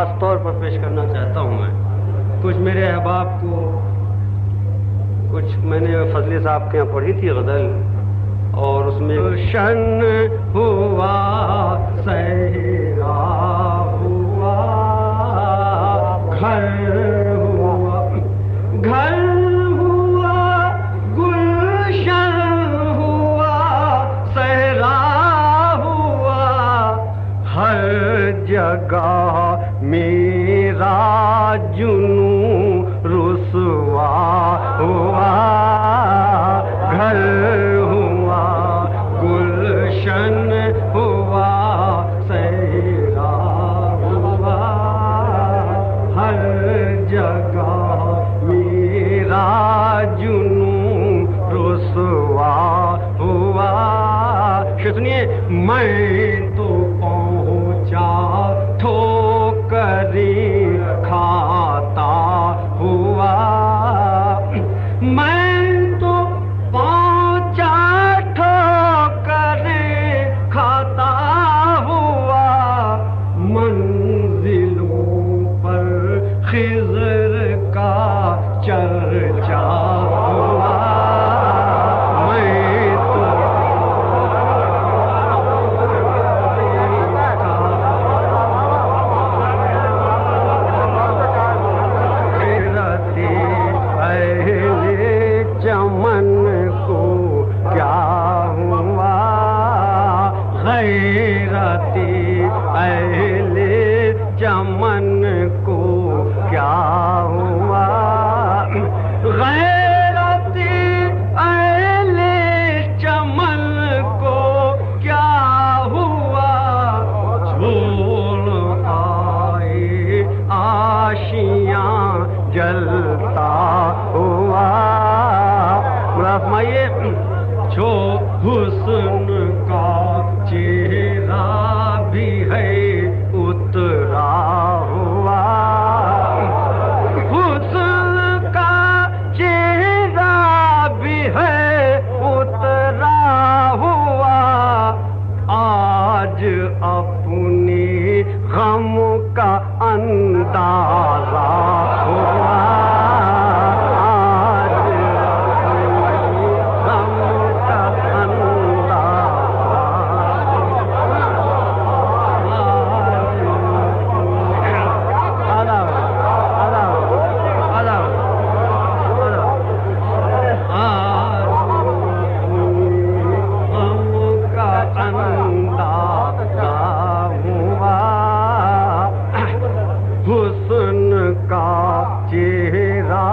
خاص طور پر پیش کرنا چاہتا ہوں میں. کچھ میرے احباب کو کچھ میں نے فضلی صاحب کے یہاں پڑھی تھی غزل اور اس میں شن ہوا سہرا ہوا گھر ہوا گھر ہوا گلشن ہوا سہرا ہوا ہر جگہ میرا جنوں رسوا ہوا گھر ہوا گلشن ہوا سہرا ہوا ہر جگہ میرا جنوں رسوا ہوا. سنیے میں تو پہنچا ٹھوکریں کھاتا ہوا میں تو پہنچا ٹھوکریں کھاتا ہوا منزلوں پر خضر کا چرچا ہوا چمن کو کیا ہوا غیرتی اہل چمن کو کیا ہوا چھوڑ آئے آشیاں جلتا ہوا. فرمائیے چھو حسن کا چہرہ بھی ہے اترا ہوا حسن کا چہرہ بھی ہے اترا ہوا آج اپنی غم کا اندازہ ہوا حسن کا چہرہ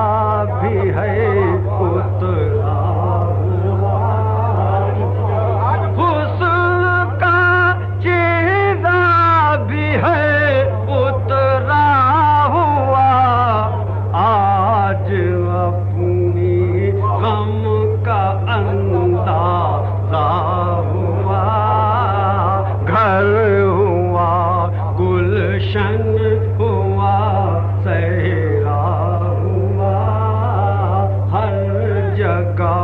بھی ہے اترا ہوا حسن کا چہرہ بھی ہے اترا ہوا آج اپنی غم کا اندازہ ہوا گھر ہوا گلشن ہوا سہرا ہوا ہر جگہ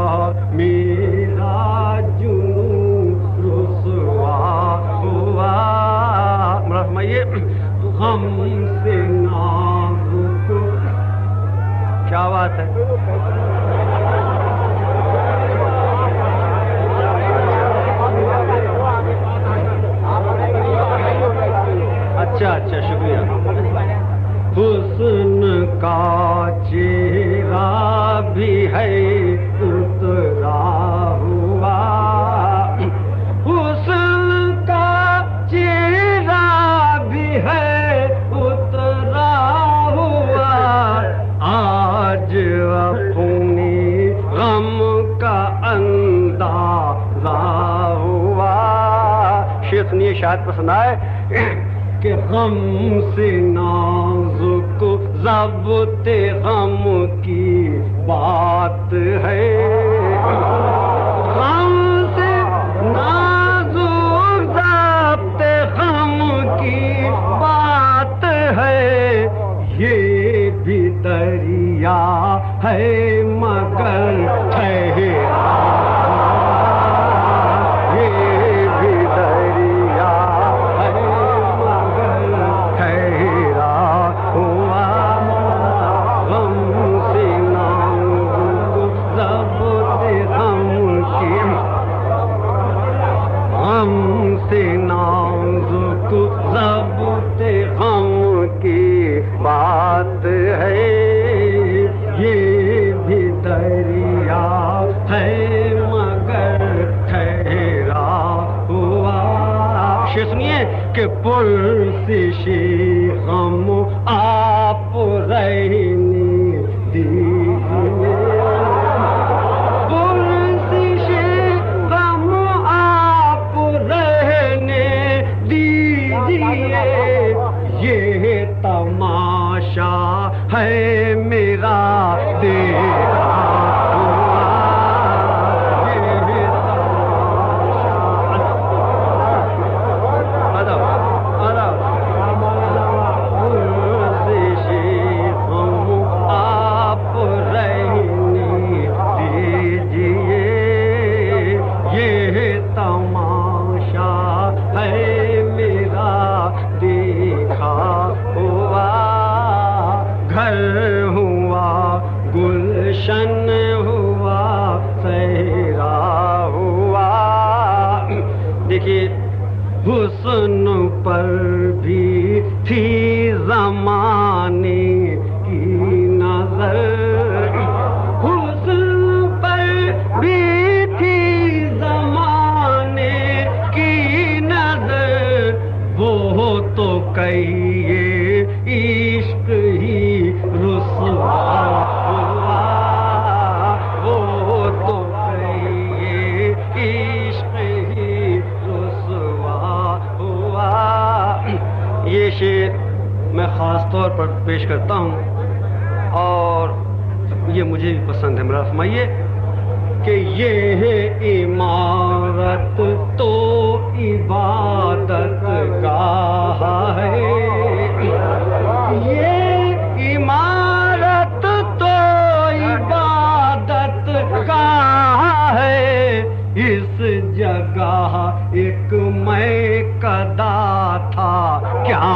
میرا جنوں رسوا ہوا. فرمائیے ہم سے نازک کیا بات ہے اچھا شکریہ. حسن کا چہرہ بھی ہے اترا ہوا حسن کا چہرہ بھی ہے اترا ہوا آج اپنی غم کا اندازہ ہوا. شیخ نے شاید پسند آئے کہ غم سے نازک ضبط غم کی بات ہے غم سے نازک ضبط غم کی بات ہے یہ بھی دریا ہے مگر ٹھہرا یہ بھی دریا ہے مگر ٹھہرا کہ پرسشی غم آپ رہنی دیجیے پرسشی غم آپ رہنے دیجیے یہ تماشا ہے میرا دیکھا گلشن ہوا صحرا ہوا. دیکھیے حسن پر بھی تھی زمانے کی نظر حسن پر بھی تھی زمانے کی نظر وہ تو کہیے عشق ہی رسوا یہ شعر میں خاص طور پر پیش کرتا ہوں اور یہ مجھے بھی پسند ہے. میرا فرمائیے کہ یہ عمارت تو عبادت گاہ ہے یہ عمارت تو عبادت گاہ ہے اس جگہ ایک میں قدا تھا کیا